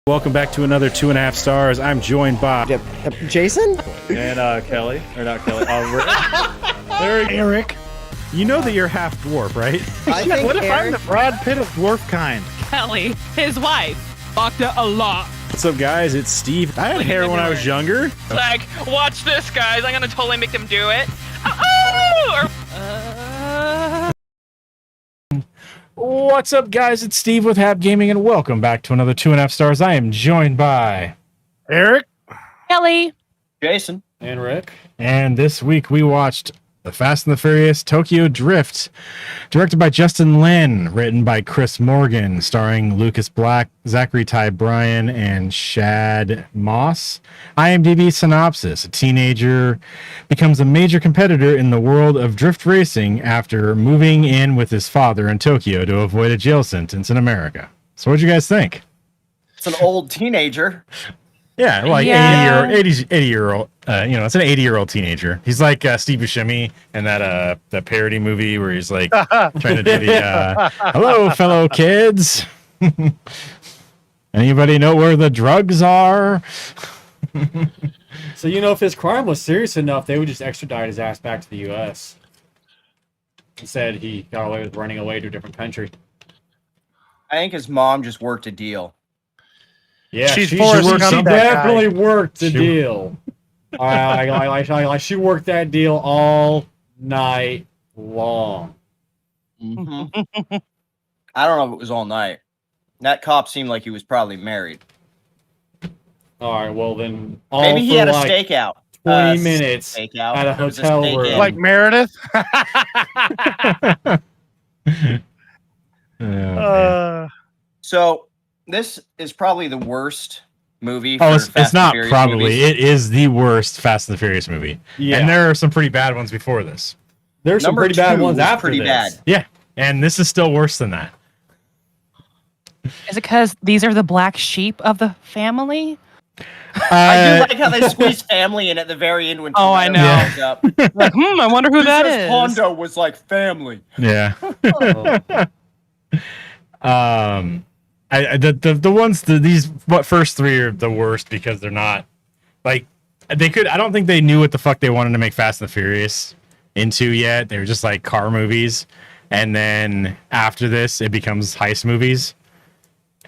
Welcome back to another 2.5 stars. I'm joined by Jason and Kelly, or not Kelly. Erik. You know that you're half dwarf, right? What if I'm the Brad Pitt of dwarf kind? Kelly, his wife, fucked it a lot. What's up, guys? It's Steve. I had hair when I was younger. Like, watch this, guys. I'm gonna totally make them do it. Oh! What's up, guys? It's Steve with Hab Gaming, and welcome back to another 2.5 stars. I am joined by Erik? Kelly. Jason. And Rick? And this week we watched The Fast and the Furious Tokyo Drift, directed by Justin Lin, written by Chris Morgan, starring Lucas Black, Zachary Ty Bryan, and Shad Moss. IMDb synopsis: a teenager becomes a major competitor in the world of drift racing after moving in with his father in Tokyo to avoid a jail sentence in America. So what'd you guys think? It's an old teenager. Yeah, like 80-year-old. It's an 80-year-old teenager. He's like Steve Buscemi in that parody movie where he's like trying to do the "Hello, fellow kids. Anybody know where the drugs are?" So, if his crime was serious enough, they would just extradite his ass back to the U.S. Instead, he got away with running away to a different country. I think his mom just worked a deal. Yeah, She she definitely worked the deal. She worked that deal all night long. Mm-hmm. I don't know if it was all night. That cop seemed like he was probably married. All right, well then, maybe he had a stakeout. 20 minutes stakeout at a hotel room. Like Meredith? So this is probably the worst movie. Oh, for it's not probably. Movies. It is the worst Fast and the Furious movie. Yeah. And there are some pretty bad ones before this. There's some pretty bad ones after this. Bad. Yeah, and this is still worse than that. Is it because these are the black sheep of the family? I do like how they squeeze family in at the very end when. Oh, I know. Comes up. Like, I wonder who that is. Hondo was like family. Yeah. These first three are the worst because they're not like I don't think they knew what the fuck they wanted to make Fast and the Furious into yet. They were just like car movies, and then after this it becomes heist movies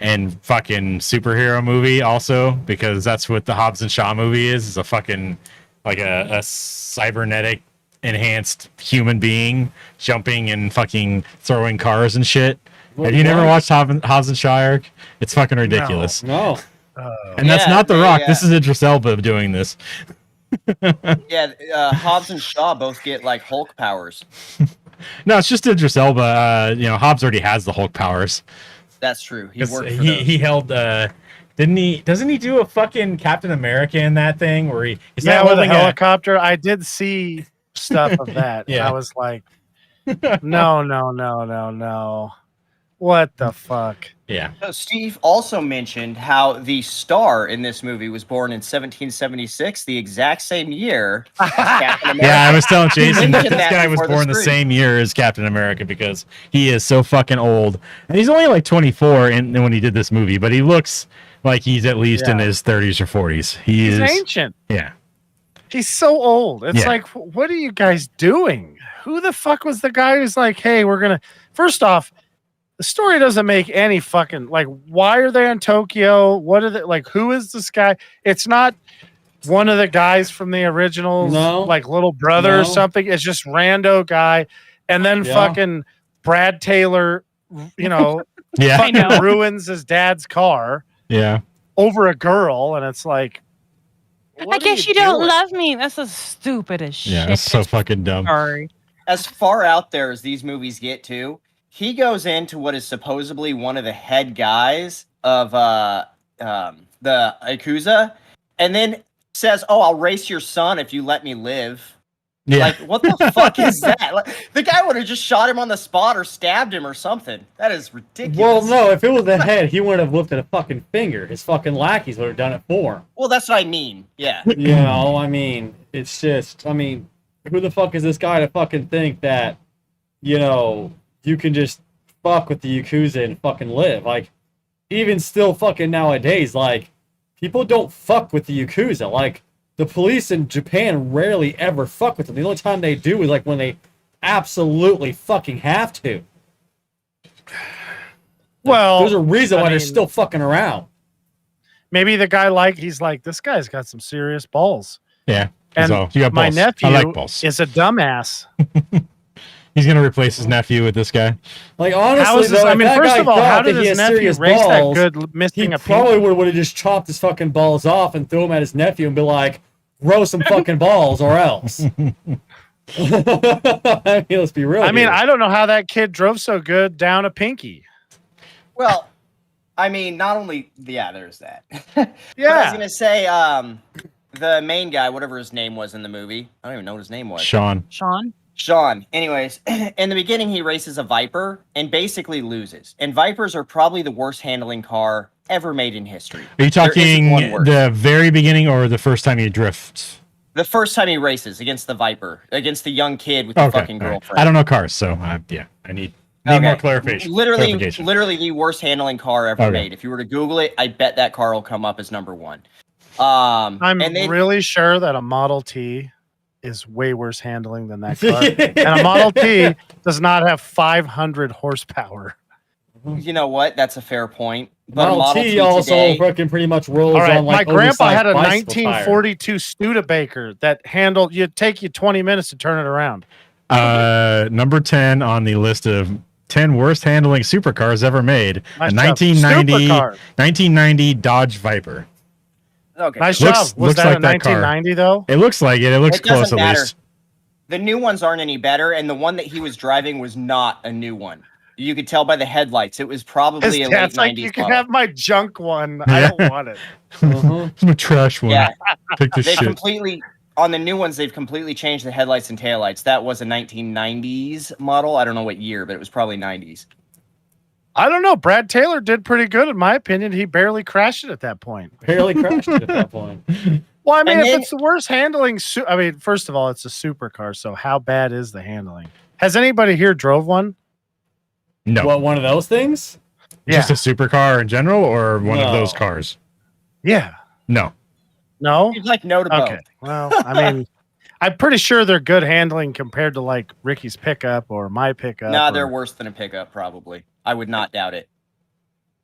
and fucking superhero movie also, because that's what the Hobbs and Shaw movie is. It's a fucking like a cybernetic enhanced human being jumping and fucking throwing cars and shit. Have you never watched Hobbs and Shaw, Erik? It's fucking ridiculous. No. And that's not The Rock. This is Idris Elba doing this. Hobbs and Shaw both get like Hulk powers. No, it's just Idris Elba. Hobbs already has the Hulk powers. That's true. He worked for he held didn't he? Doesn't he do a fucking Captain America in that thing where he's not with a holding helicopter? I did see stuff of that. Yeah. I was like, no. What the fuck? Yeah. So Steve also mentioned how the star in this movie was born in 1776, the exact same year as Captain America. Yeah, I was telling Jason that mentioned this that guy was before the born the screen. same year as Captain America because he is so fucking old. And he's only like 24 when he did this movie, but he looks like he's at least in his 30s or 40s. He's ancient. Yeah. He's so old. It's like, what are you guys doing? Who the fuck was the guy who's like, hey, we're going to... First off, the story doesn't make any fucking... Like, why are they in Tokyo? What are they... Like, who is this guy? It's not one of the guys from the originals, like little brother or something. It's just rando guy. And then fucking Brad Taylor, fucking ruins his dad's car. Yeah. Over a girl. And it's like... I guess you don't love me. That's the stupidest shit. Yeah, that's so fucking dumb. Sorry. As far out there as these movies get to, he goes into what is supposedly one of the head guys of the Yakuza, and then says, "Oh, I'll race your son if you let me live." Yeah. Like, what the fuck is that? Like, the guy would have just shot him on the spot or stabbed him or something. That is ridiculous. Well, no, if it was the head, he wouldn't have lifted a fucking finger. His fucking lackeys would have done it for him. Well, that's what I mean. Yeah. It's just, who the fuck is this guy to fucking think that, you can just fuck with the Yakuza and fucking live? Like, even still fucking nowadays, like, people don't fuck with the Yakuza. Like, the police in Japan rarely ever fuck with them. The only time they do is, like, when they absolutely fucking have to. Well, There's a reason I why they're mean- still fucking around. maybe the guy he's like, this guy's got some serious balls. Yeah. And So you got my balls. nephew I like balls. is a dumbass. He's gonna replace his nephew with this guy. Like, How honestly, is this? though, I if mean, that first guy of all, how thought did that he his has nephew serious race that balls, good he missing a probably pinky? would have just chopped his fucking balls off and threw them at his nephew and be like, grow some fucking balls or else. I mean, let's be real. I mean, here. I don't know how that kid drove so good down a pinky. Well, I mean, not only there's that. But I was Yeah. gonna say, the main guy, whatever his name was in the movie, I don't even know what his name was. Sean. Sean? Sean. Anyways, in the beginning, he races a Viper and basically loses. And Vipers are probably the worst handling car ever made in history. Are you There isn't talking one worse. the very beginning or the first time you drift? The first time he races against the Viper, against the young kid with the Okay. fucking all right. girlfriend. I don't know cars, so yeah, I need more Okay. clarification. Literally the worst handling car ever Okay. made. If you were to Google it, I bet that car will come up as number one. I'm and then really sure that a Model T is way worse handling than that car. And a Model T does not have 500 horsepower. you know what? That's a fair point. But a Model T also today, fucking pretty much rolls All right, on like my grandpa oversized had a bicycle tire. 1942 Studebaker that handled. You'd take you 20 minutes to turn it around. Number 10 on the list of 10 worst handling supercars ever made. Nice a job. 1990, Supercar. 1990 Dodge Viper. okay. Nice Looks- job. Was looks that like a that car. 1990 though? It looks like it. It looks It doesn't close at matter. least. The new ones aren't any better, and the one that he was driving was not a new one. You could tell by the headlights. It was probably His a late dad's like, 90s you can model. have my junk one. I Yeah. don't want it. It's a trash one. Yeah, Take this they shit. completely on the new ones. They've completely changed the headlights and taillights. That was a 1990s model. I don't know what year, but it was probably 90s. I don't know. Brad Taylor did pretty good, in my opinion. He barely crashed it at that point. Barely crashed it at that point. Well, I mean, And if then- it's the worst handling, I mean, first of all, it's a supercar. So how bad is the handling? Has anybody here drove one? No. What, one of those things? Just a supercar in general or one of those No. cars? Yeah. No. No. It's like no to both. Okay. Well, I mean, I'm pretty sure they're good handling compared to like Ricky's pickup or my pickup. Nah, or- they're worse than a pickup, probably. I would not doubt it.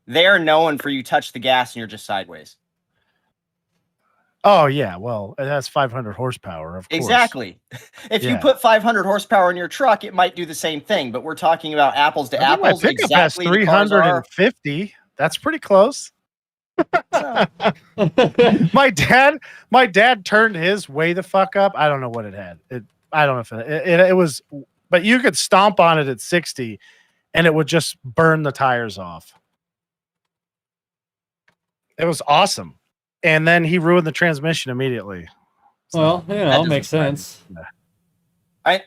They are known for you touch the gas and you're just sideways. Oh yeah. Well, it has 500 horsepower. Of course. Exactly. If you Yeah. put 500 horsepower in your truck, it might do the same thing. But we're talking about apples to I think my apples. pickup Exactly. has the cars are. 350. That's pretty close. So, my dad turned his way the fuck up. I don't know what it had. I don't know if it was, but you could stomp on it at 60 and it would just burn the tires off. It was awesome. And then he ruined the transmission immediately. So, Well, you know, doesn't makes sense.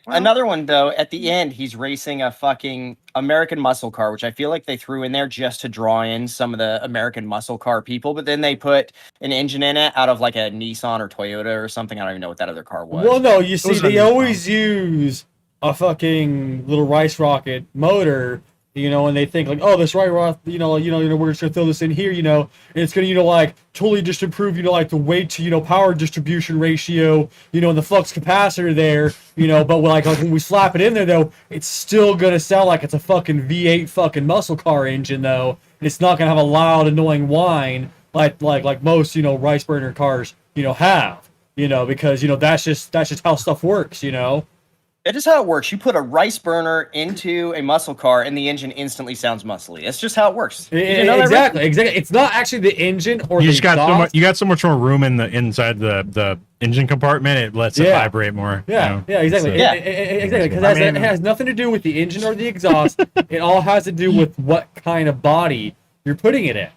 Another one though. At the end, he's racing a fucking American muscle car, which I feel like they threw in there just to draw in some of the American muscle car people. But then they put an engine in it out of like a Nissan or Toyota or something. I don't even know what that other car was. Well, no, you see, was a they new always use a fucking little rice rocket motor, you know, and they think like, oh, this rice rocket, we're just gonna throw this in here, you know, and it's gonna, like totally just improve, like the weight to, power distribution ratio, and the flux capacitor there, but when we slap it in there though, it's still gonna sound like it's a fucking V8 fucking muscle car engine though. It's not gonna have a loud, annoying whine like most, rice burner cars, have, because that's just how stuff works, It is how it works. You put a rice burner into a muscle car, and the engine instantly sounds muscly. It's just how it works. You didn't know that, Rick? Exactly. It's not actually the engine or You the just got so exhaust. much. You got so much more room in the inside the engine compartment. It lets it Yeah. vibrate more. Yeah, yeah, exactly. So- Yeah. Exactly. Because I it mean- has nothing to do with the engine or the exhaust. It all has to do with what kind of body you're putting it in.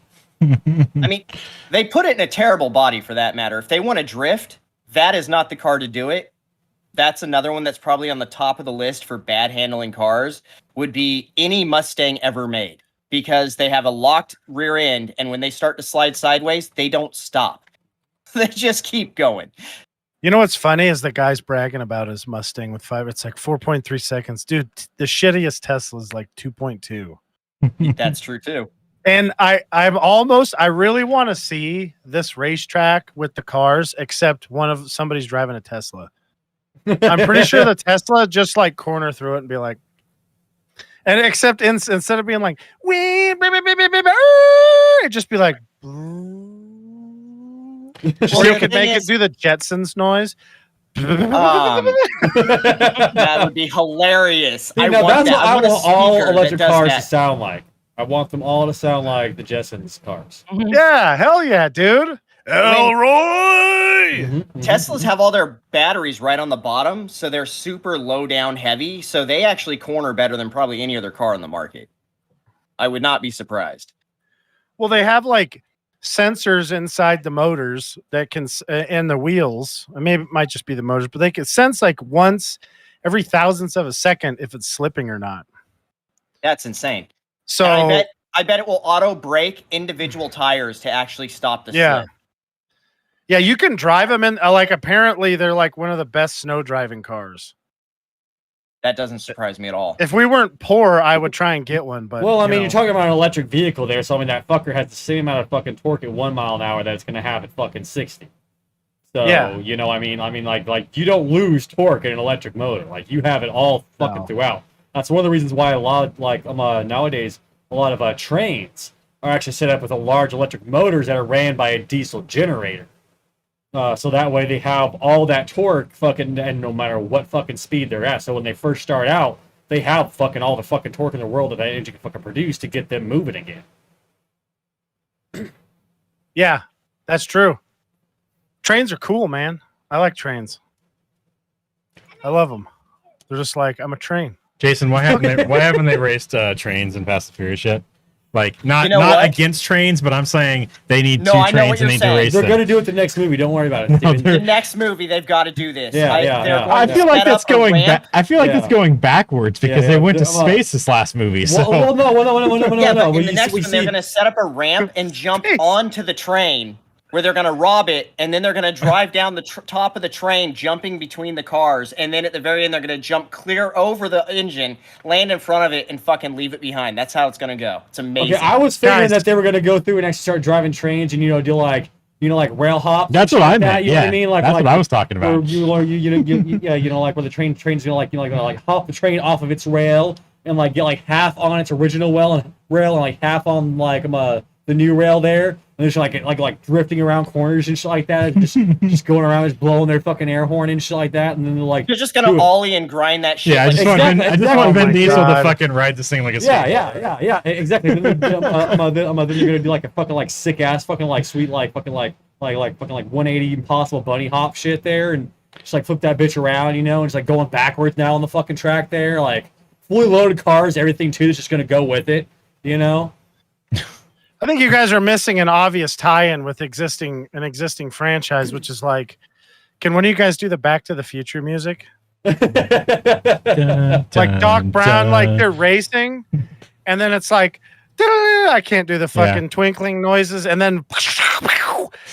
I mean, they put it in a terrible body for that matter. If they want to drift, that is not the car to do it. That's another one that's probably on the top of the list for bad handling cars, would be any Mustang ever made, because they have a locked rear end, and when they start to slide sideways, they don't stop. They just keep going. You know what's funny is the guy's bragging about his Mustang with 5. It's like 4.3 seconds. Dude, the shittiest Tesla is like 2.2. That's true too. And I really want to see this racetrack with the cars, except somebody's driving a Tesla. I'm pretty sure the Tesla just like corner through it and be like, and except instead of being like, wee, it just be like, or you could make it do the Jetsons noise. That would be hilarious. See, now that's what I want all electric cars to sound like. I want them all to sound like the Jetsons cars. Yeah, hell yeah, dude. Elroy! Teslas have all their batteries right on the bottom, so they're super low down heavy. So they actually corner better than probably any other car on the market. I would not be surprised. Well, they have like sensors inside the motors that can, and the wheels. Maybe it might just be the motors, but they can sense like once every thousandth of a second if it's slipping or not. That's insane. So and I bet it will auto brake individual tires to actually stop the slip. Yeah, you can drive them in. Like apparently, they're like one of the best snow driving cars. That doesn't surprise me at all. If we weren't poor, I would try and get one. But well, I mean, you're talking about an electric vehicle there, so I mean that fucker has the same amount of fucking torque at 1 mile an hour that it's going to have at fucking 60. So yeah. You know, I mean, like you don't lose torque in an electric motor. Like you have it all fucking throughout. That's one of the reasons why a lot of nowadays a lot of trains are actually set up with a large electric motors that are ran by a diesel generator. So that way they have all that torque fucking, and no matter what fucking speed they're at. So when they first start out, they have fucking all the fucking torque in the world that engine can fucking produce to get them moving again. Yeah, that's true. Trains are cool, man. I like trains. I love them. They're just like, I'm a train. Jason, why haven't they raced trains in Fast and Furious yet? Like, not against trains, but I'm saying they need two trains and they need to race They're them. going to do it the next movie. Don't worry about it. The next movie, they've got to do this. I feel like that's going back. I feel like it's going backwards because they went to space this last movie. So no. In the next one, they're going to set up a ramp and jump onto the train where they're going to rob it, and then they're going to drive down the top of the train, jumping between the cars, and then at the very end, they're going to jump clear over the engine, land in front of it, and fucking leave it behind. That's how it's going to go. It's amazing. Okay, I was figuring that they were going to go through and actually start driving trains and, do like rail hop. That's what I meant. You know what I mean? That's what I was talking about. Like where the trains hop the train off of its rail and like get like half on its original rail and like half on like the new rail there. And they're just like drifting around corners and shit like that, just going around, just blowing their fucking air horn and shit like that, and then they're like, you're just gonna ollie and grind that shit. Yeah, I just want Vin Diesel to fucking ride this thing like a skateboard. Yeah, exactly. Then you're gonna do like a fucking like sick ass fucking like sweet like fucking like 180 Impossible Bunny hop shit there, and just like flip that bitch around, and just like going backwards now on the fucking track there, like fully loaded cars, everything too is just gonna go with it, I think you guys are missing an obvious tie-in with an existing franchise, which is like, can one of you guys do the Back to the Future music? Like Doc Brown, like they're racing, and then it's like, I can't do the fucking twinkling noises, and then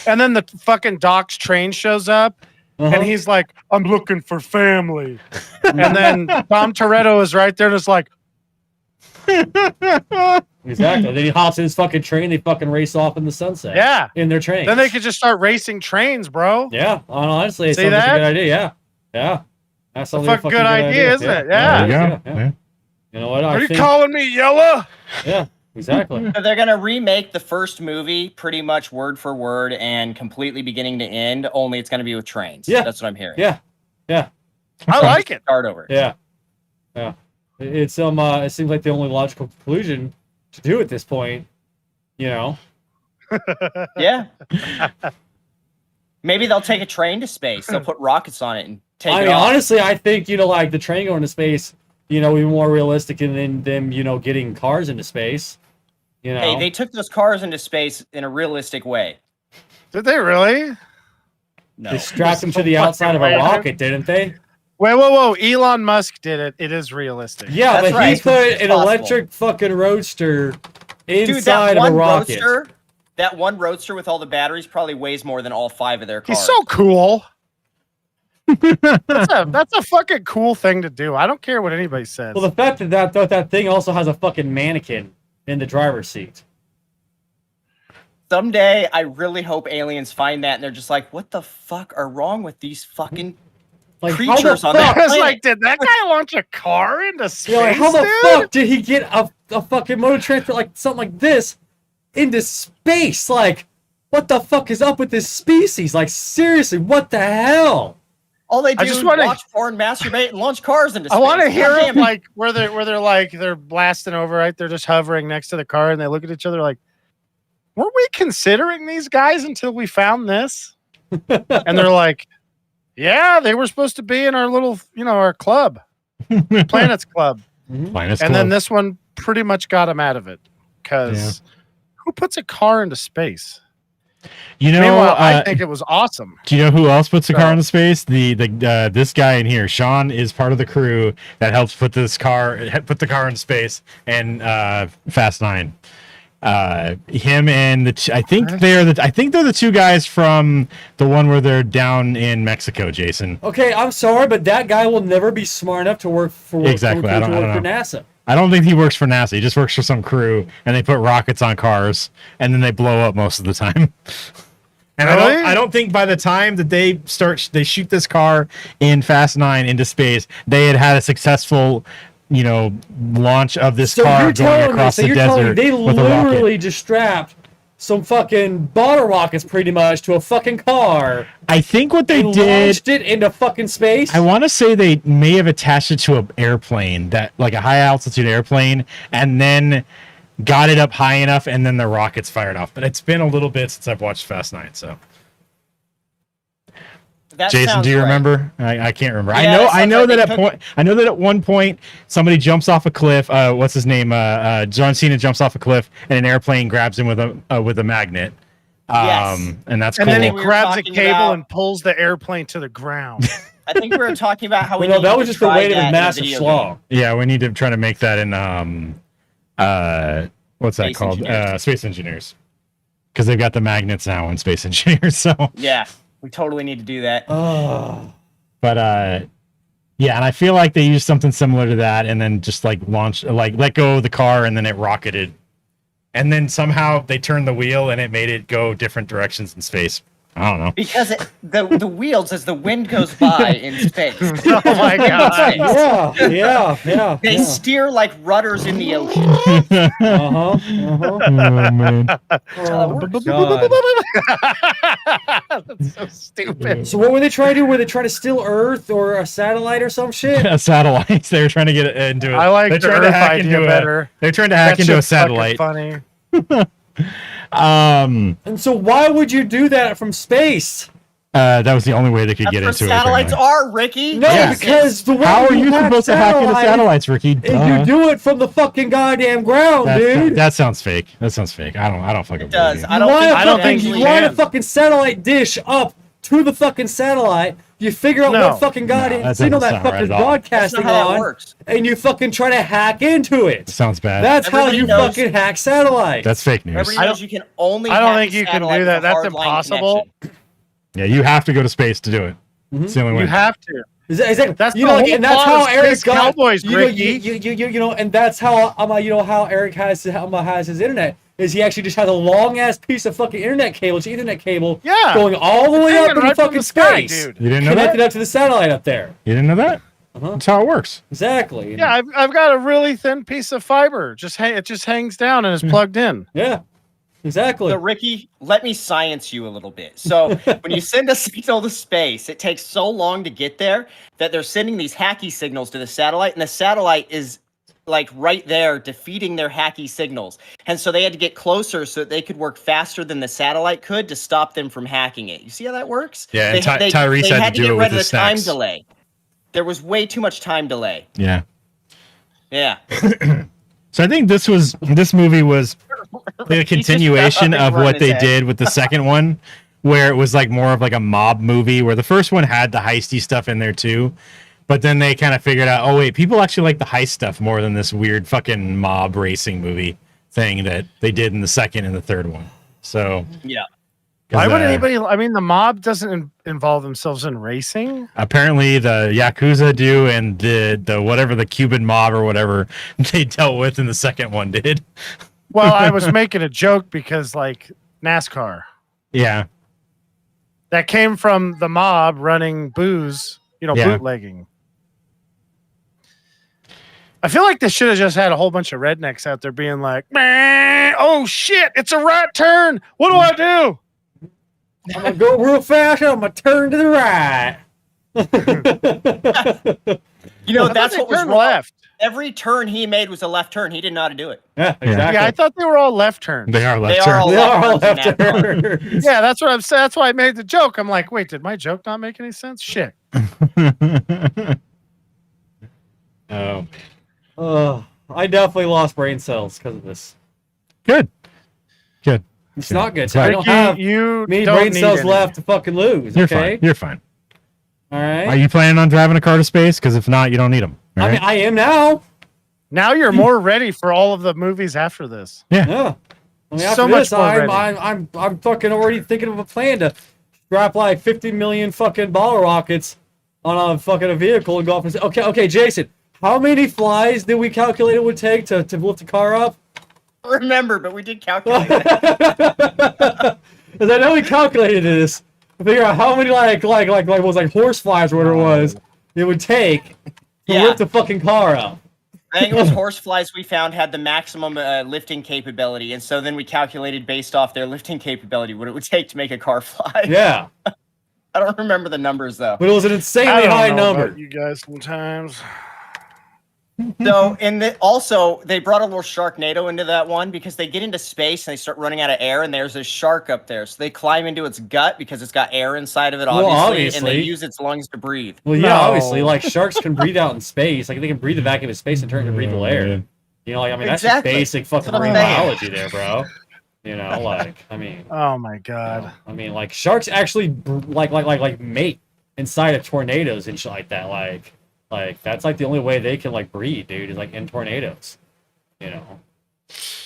the fucking Doc's train shows up, and he's like, I'm looking for family, and then Tom Toretto is right there, and it's like, exactly. Then he hops in his fucking train. They fucking race off in the sunset. Yeah, in their train. Then they could just start racing trains, bro. Yeah, honestly, it sounds like a good idea. Yeah. That's a fucking good idea, isn't it? Yeah. Yeah. You know what? Are you calling me yellow? Yeah, exactly. So they're gonna remake the first movie pretty much word for word and completely beginning to end. Only it's gonna be with trains. Yeah, that's what I'm hearing. Yeah. I like it. Start over. Yeah. It seems like the only logical conclusion to do at this point, Yeah. Maybe they'll take a train to space. They'll put rockets on it and take it off. Honestly, I think, like the train going to space, would be more realistic than them, getting cars into space. Hey, they took those cars into space in a realistic way. Did they really? No. They strapped them to the outside of a rocket, didn't they? Whoa. Elon Musk did it. It is realistic. Yeah, but he put an electric fucking roadster inside of a rocket. That one roadster with all the batteries probably weighs more than all 5 of their cars. He's so cool. That's a fucking cool thing to do. I don't care what anybody says. Well, the fact that thing also has a fucking mannequin in the driver's seat. Someday, I really hope aliens find that and they're just like, what the fuck are wrong with these fucking Like, creatures on I that was planet? like, did that guy launch a car into space? Like, how the dude? fuck did he get a fucking motor transport like something like this into space? Like, what the fuck is up with this species? Like, seriously, what the hell? All they do just is wanna- watch porn, masturbate, and launch cars into space. I want to hear God it damn like where they're like they're blasting over, right? They're just hovering next to the car and they look at each other like, weren't we considering these guys until we found this? And they're like, yeah, they were supposed to be in our little, our club, Planets Club. Planets And then Club. this one pretty much got him out of it because who puts a car into space? You know, Meanwhile, I think it was awesome. do you know who else puts a So- car into space? The this guy in here, Sean, is part of the crew that helps put the car in space. And Fast 9, him and I think they're the two guys from the one where they're down in Mexico. Jason, Okay, I'm sorry, but that guy will never be smart enough to work for Exactly, I don't for know. NASA. I don't think he works for NASA. He just works for some crew, and they put rockets on cars, and then they blow up most of the time. And Really? I don't think by the time that they shoot this car in Fast 9 into space, they had a successful, launch of this So car you're going telling me, across so the you're telling me desert they with a rocket. literally just strapped some fucking bottle rockets pretty much to a fucking car I think what they and did, launched it into fucking space? I want to say they may have attached it to an airplane, like a high altitude airplane, and then got it up high enough, and then the rockets fired off. But it's been a little bit since I've watched Fast 9, so. That Jason, sounds do you right. remember? I can't remember. Yeah, I sounds know like that they at took point. I know that at one point somebody jumps off a cliff. What's his name? John Cena jumps off a cliff, and an airplane grabs him with a magnet. Yes. And that's And cool. then he We were grabs a talking cable about- and pulls the airplane to the ground. I think we were talking about how we Well, no, needed that to was just the try weight of that a in a massive video slog. game. Yeah, we need to try to make that in what's that Space called? Engineers. Space Engineers, because they've got the magnets now in Space Engineers. So, Yeah, we totally need to do that. Oh. but yeah, and I feel like they used something similar to that, and then just like let go of the car, and then it rocketed, and then somehow they turned the wheel, and it made it go different directions in space. I don't know. Because the wheels, as the wind goes by in space, Oh my god. Yeah. they steer like rudders in the ocean. Uh-huh. Oh man. Oh, God. That's so stupid. So what were they trying to do? Were they trying to steal Earth or a satellite or some shit? Satellites. They were trying to get it into it. I like They're the trying to Earth hack idea into better. They're trying to hack That into a shit's fucking satellite. funny. And so why would you do that from space? That was the only way they could That's get where into it. satellites apparently. are, Ricky. No, Yeah. because the way How are you hack supposed to hack into satellites, Ricky? is you do it from the fucking goddamn ground, dude. That sounds fake. That sounds fake. I don't fucking It does. believe I you. don't think I don't think you you you line a can. fucking satellite dish up to the fucking satellite. You figure out No. what fucking goddamn that signal doesn't that sound right fucking at all. That's broadcasting not how that on, works. and you fucking try to hack into it. Sounds bad. That's how Everybody you knows- fucking hack satellites. That's fake news. Everybody I knows you can only. I don't hack think a you can satellite do that. with a That's hard line impossible. connection. Yeah, you have to go to space to do it. It's the only way. You have to. Exactly. That's you the know, whole and that's plot how of Eric Space got. Cowboys, you know, Ricky. you know, and that's how how Eric has his internet. Is he actually just has a long ass piece of fucking internet cable, it's Ethernet cable, Yeah. going all the way Hanging up into right from fucking the sky, space, dude. You didn't know connected that? up to the satellite up there. You didn't know that? That's how it works. Exactly. Yeah, I've got a really thin piece of fiber. It just hangs down and is plugged in. Yeah. Exactly. So, Ricky, let me science you a little bit. So, when you send a signal to space, it takes so long to get there that they're sending these hacky signals to the satellite, and the satellite is like right there defeating their hacky signals. And so they had to get closer so that they could work faster than the satellite could to stop them from hacking it. You see how that works? Yeah, and they Tyrese had to do get it rid with of the his time snacks. delay. There was way too much time delay. Yeah. Yeah. So I think this movie was like a continuation of what they did with the second one, where it was like more of like a mob movie, where the first one had the heisty stuff in there too. But then they kind of figured out, oh wait, people actually like the heist stuff more than this weird fucking mob racing movie thing that they did in the second and the third one. So Yeah. Why would anybody? I mean, the mob doesn't involve themselves in racing. apparently the Yakuza do, and the whatever the Cuban mob or whatever they dealt with in the second one did. Well, I was making a joke because like NASCAR. Yeah. That came from the mob running booze, Yeah. bootlegging. I feel like they should have just had a whole bunch of rednecks out there being like, "Man, oh shit, it's a right turn. What do I do?" I'm gonna go real fast. I'm gonna turn to the right. That's what was turned wrong. left. Every turn he made was a left turn. He didn't know how to do it. Yeah, exactly. Yeah, I thought they were all left turns. They are left They are turn. all They are all left left turns in NASCAR. turns. Yeah, that's what I'm saying. That's why I made the joke. I'm like, wait, did my joke not make any sense? Shit. Oh, I definitely lost brain cells because of this. good. It's not good. Right. I don't have you many don't brain need cells any. left to fucking lose. You're Okay, fine. You're fine. all right. Are you planning on driving a car to space? Because if not, you don't need them. I mean, I am now. Now you're more ready for all of the movies after this. Yeah. I mean, after So much this, more ready. I'm fucking already thinking of a plan to strap like 50 million fucking bottle rockets on a fucking vehicle and go off and say, okay, Jason, how many flies did we calculate it would take to lift the car up? Remember, but we did calculate that. Because I know we calculated this to figure out how many like was like horse flies or whatever it was it would take to Yeah. lift the fucking car up. I think it was horseflies we found had the maximum lifting capability, and so then we calculated based off their lifting capability what it would take to make a car fly. Yeah, I don't remember the numbers though. but it was an I insanely don't high know number. about you guys sometimes. So, also they brought a little Sharknado into that one because they get into space and they start running out of air, and there's a shark up there, so they climb into its gut because it's got air inside of it, Well, obviously, and they obviously. use its lungs to breathe. Well, yeah, No. obviously, like sharks can breathe out in space. Like they can breathe the vacuum of space and turn it into breathable air. You know, like I mean, that's just Exactly. basic fucking That's what marine I'm saying. biology there, bro. You know, like I mean, Oh my god. like sharks actually like mate inside of tornadoes and shit like that. Like that's like the only way they can like breed, dude, is like in tornadoes. You know.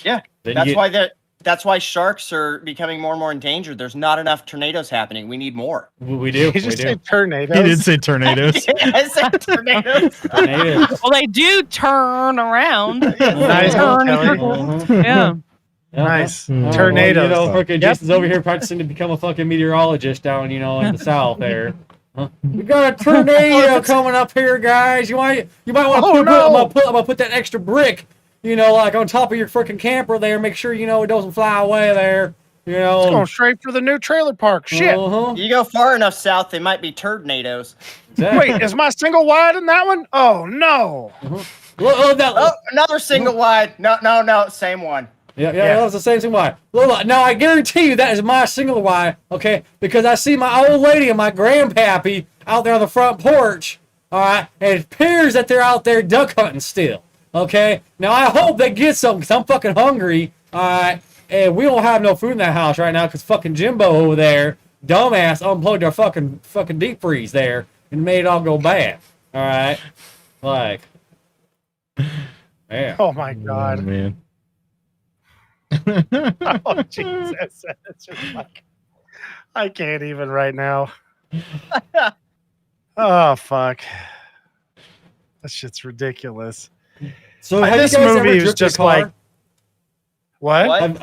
Yeah, Then that's you- why that's why sharks are becoming more and more endangered. There's not enough tornadoes happening. We need more. we do. Did you We say do. tornadoes? He did say tornadoes. I said tornadoes. Tornadoes. Well, they do turn around. Nice, Turn Kelly. circles. Uh-huh. Yeah. Nice. Well, Tornadoes. you know, fucking Yep. Jason's over here practicing to become a fucking meteorologist down, in the south there. Huh? We got a tornado coming up here, guys. You might want to Oh, no. I'm gonna put that extra brick, like on top of your freaking camper there. Make sure it doesn't fly away there. It's going straight for the new trailer park. Shit. Uh-huh. You go far enough south, they might be tornadoes. Exactly. Wait, is my single wide in that one? Oh no. Look, that, Oh, another single wide. No, same one. Yeah, that was the same thing. Why? Look, now I guarantee you that is my single wide, okay? Because I see my old lady and my grandpappy out there on the front porch, all right? And it appears that they're out there duck hunting still, okay? Now I hope they get something because I'm fucking hungry, all right? And we don't have no food in that house right now because fucking Jimbo over there, dumbass, unplugged our fucking deep freeze there and made it all go bad, all right? Like, yeah. Oh my Oh, god. man. Oh Jesus. It's just like I can't even right now. Oh fuck. That shit's ridiculous. So have This you guys ever movie was drifted just a car? like what? What?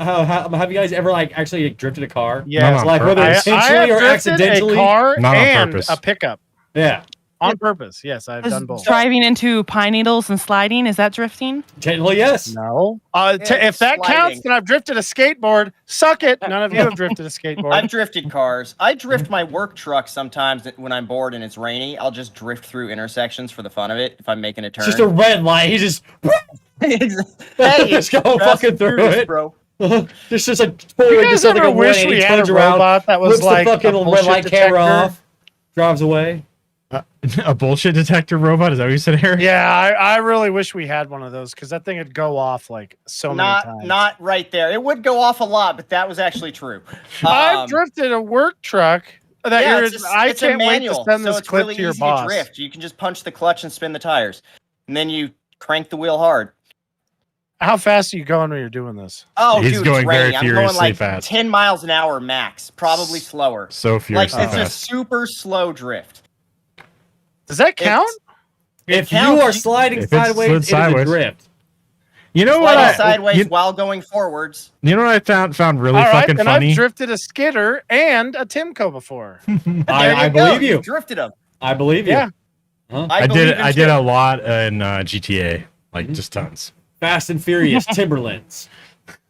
Have you guys ever actually drifted a car? Yeah. Not on Like whether purpose. intentionally have or drifted accidentally? a car Not on and purpose. a pickup Yeah, on purpose. Yes, I've Is done both. driving into pine needles and sliding, is that drifting? technically yes. No. Yeah, If that sliding. counts, then I've drifted a skateboard. Suck it. None of you have drifted a skateboard. I've drifted cars. I drift my work truck sometimes when I'm bored and it's rainy. I'll just drift through intersections for the fun of it if I'm making a turn. Just a red light. He just hey, just go fast fucking and through furious, it. bro. Just like you totally guys just like ever a wish 180, we had a turns around, robot that was flips like the fucking a red bullshit light camera detector? off, drives away. A bullshit detector robot? Is that what you said, Eric? Yeah, I really wish we had one of those because that thing would go off like so many times. Not right there. It would go off a lot, but that was actually true. I've drifted a work truck that Yeah, I it's a can't wait manual, to send so this it's clip really to your easy boss. to drift. You can just punch the clutch and spin the tires, and then you crank the wheel hard. How fast are you going when you're doing this? Oh, He's dude, going it's very raining. I'm going furiously like fast. 10 miles an hour max, probably slower. So Like furiously it's a fast. super slow drift. Does that count? It If you counts. are sliding If it's sideways, slid it is a sideways. drift. You know what? Sliding sideways You, while going forwards. you know what I found really All right, fucking and funny? I've drifted a skidder and a Timco before. I There believe go. you. Drifted them. I believe you. Yeah. I believe in did shit. a lot in GTA, like just tons. Fast and Furious, Timberlands.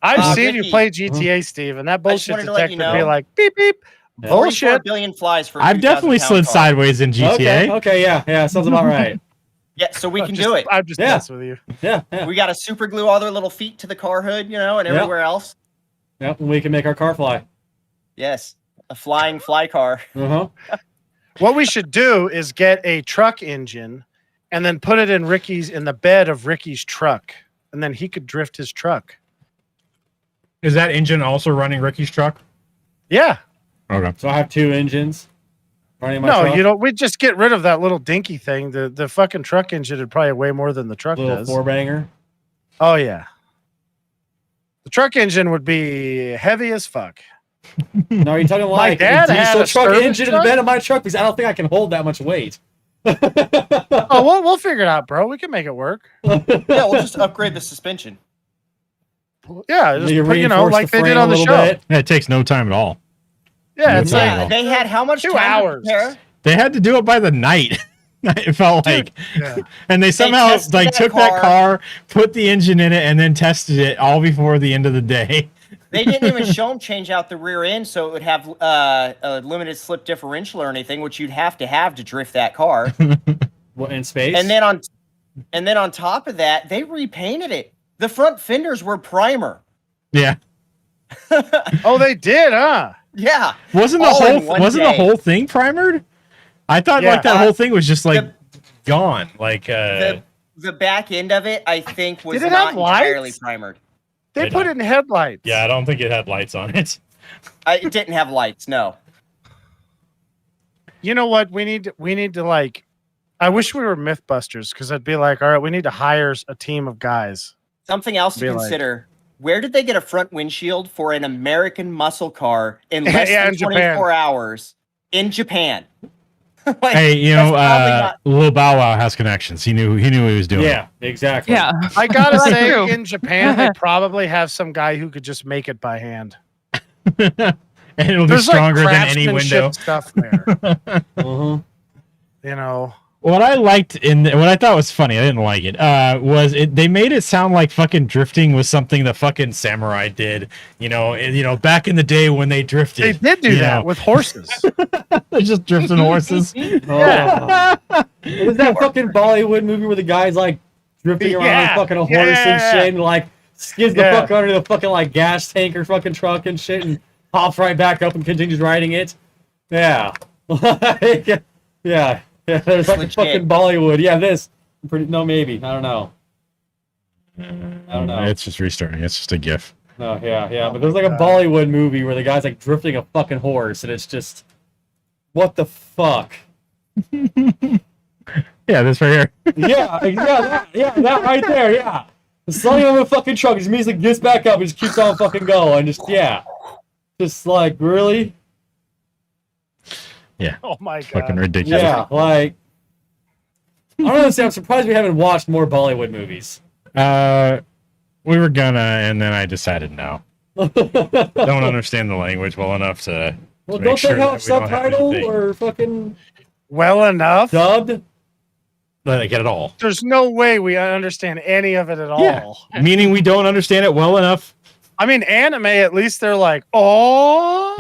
I've seen you Ricky. play GTA, Steve, and that I just bullshit wanted to let detector you be know. like beep beep. 44 Bullshit. billion flies for. a I've definitely 2,000 slid pound car. sideways in GTA. Okay, yeah, sounds about right. Yeah, so we can do it. I'm just Yeah. messing with you. Yeah. We got to super glue all their little feet to the car hood, and Yeah. everywhere else. Yep, we can make our car fly. Yes, a flying fly car. Uh-huh. What we should do is get a truck engine and then put it in the bed of Ricky's truck, and then he could drift his truck. Is that engine also running Ricky's truck? Yeah. Okay. So I have 2 engines running my No, truck. you don't. We just get rid of that little dinky thing. The fucking truck engine would probably weigh more than the truck Little does. 4-banger. Oh yeah. The truck engine would be heavy as fuck. No, you're talking like dad a had diesel a truck service engine in truck? the bed of my truck because I don't think I can hold that much weight. Oh, we'll figure it out, bro. We can make it work. Yeah, we'll just upgrade the suspension. Yeah, just You put, reinforce like the they did frame on a the little show. bit. Yeah, it takes no time at all. Yeah, it's Yeah, like Yeah, they had how much 2 time hours. to prepare? They had to do it by the night. It felt like, yeah. and they somehow tested like that took that car. car, put the engine in it, and then tested it all before the end of the day. They didn't even show them change out the rear end so it would have a limited slip differential or anything, which you'd have to drift that car. What, in space? and then on top of that, they repainted it. The front fenders were primer. Yeah, Oh, they did, huh? Yeah. wasn't All in the one whole day. thing primered? I thought Yeah. like that whole thing was just like gone. Like The back end of it, I think, was Did it not have lights? entirely primered. They They put don't. it in headlights. yeah, I don't think it had lights on it. It didn't have lights, no. You know what? We need to like. I wish we were MythBusters because I'd be like, all right, we need to hire a team of guys. Something else to Be like- consider. Where did they get a front windshield for an American muscle car in less Yeah, than in Japan. 24 hours in Japan? Like, Hey, you know, that's probably not- Lil Bow Wow has connections. He knew what he was doing. yeah, exactly. Yeah. I gotta That's say, true. in Japan, they probably have some guy who could just make it by hand. And it'll be There's stronger like than any craftsmanship window. stuff there. Uh-huh. You know, What I liked what I thought was funny, I didn't like it, was they made it sound like fucking drifting was something the fucking samurai did. You know, back in the day when they drifted. they did do you that know. with horses. They're just drifting horses. Yeah. What was that fucking Bollywood movie where the guy's like drifting around Yeah, on fucking a horse yeah. and shit and like skids the Yeah. fuck under the fucking like gas tank or fucking truck and shit and hops right back up and continues riding it? Yeah. Like, yeah. Yeah, there's like a Legit. fucking Bollywood. Yeah, no, maybe. I don't know. I don't know. It's just restarting. It's just a GIF. No, yeah. But there's like a Bollywood movie where the guy's like drifting a fucking horse and it's just, what the fuck? Yeah, this right here. That right there, yeah. Slowing on the fucking truck, his music gets back up and just keeps on fucking going. Just like, really? Oh my god. Fucking ridiculous. Yeah, like, I don't know, I'm surprised we haven't watched more Bollywood movies. We were gonna, and then I decided no. Don't understand the language well enough to. Well, make don't sure they have that we don't have subtitle anything. or fucking Well enough. dubbed? Like, get it all. There's no way we understand any of it at all. Yeah. Meaning we don't understand it well enough. I mean, anime, at least they're like, oh.